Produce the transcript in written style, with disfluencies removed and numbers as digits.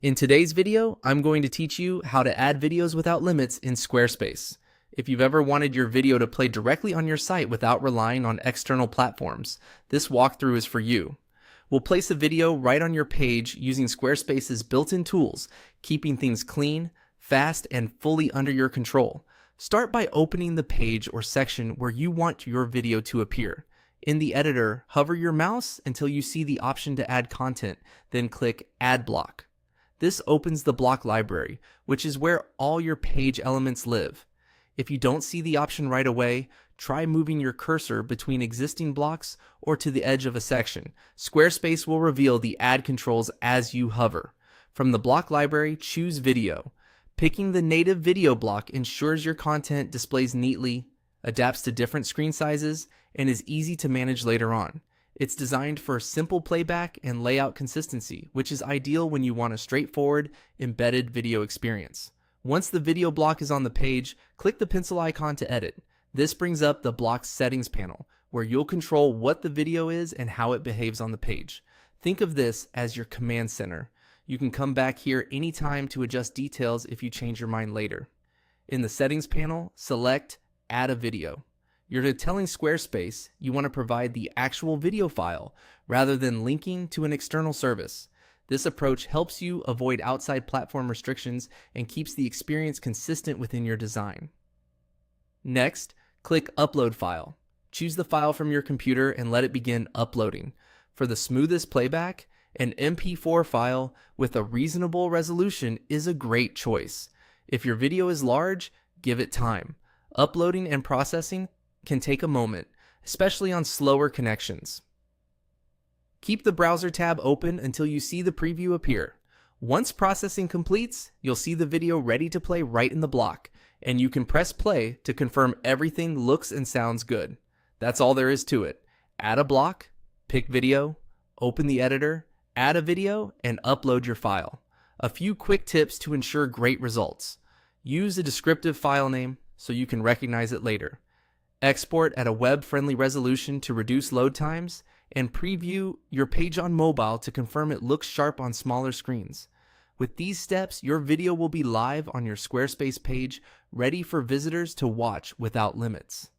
In today's video, I'm going to teach you how to add videos without limits in Squarespace. If you've ever wanted your video to play directly on your site without relying on external platforms, this walkthrough is for you. We'll place a video right on your page using Squarespace's built-in tools, keeping things clean, fast, and fully under your control. Start by opening the page or section where you want your video to appear. In the editor, hover your mouse until you see the option to add content, then click Add Block. This opens the block library, which is where all your page elements live. If you don't see the option right away, try moving your cursor between existing blocks or to the edge of a section. Squarespace will reveal the add controls as you hover. From the block library, choose Video. Picking the native video block ensures your content displays neatly, adapts to different screen sizes, and is easy to manage later on. It's designed for simple playback and layout consistency, which is ideal when you want a straightforward, embedded video experience. Once the video block is on the page, click the pencil icon to edit. This brings up the block's settings panel, where you'll control what the video is and how it behaves on the page. Think of this as your command center. You can come back here anytime to adjust details if you change your mind later. In the settings panel, select Add a Video. You're telling Squarespace you want to provide the actual video file rather than linking to an external service. This approach helps you avoid outside platform restrictions and keeps the experience consistent within your design. Next, click Upload File. Choose the file from your computer and let it begin uploading. For the smoothest playback, an MP4 file with a reasonable resolution is a great choice. If your video is large, give it time. Uploading and processing can take a moment, especially on slower connections. Keep the browser tab open until you see the preview appear. Once processing completes, you'll see the video ready to play right in the block, and you can press play to confirm everything looks and sounds good. That's all there is to it. Add a block, pick video, open the editor, add a video, and upload your file. A few quick tips to ensure great results. Use a descriptive file name so you can recognize it later. Export at a web-friendly resolution to reduce load times, and preview your page on mobile to confirm it looks sharp on smaller screens. With these steps, your video will be live on your Squarespace page, ready for visitors to watch without limits.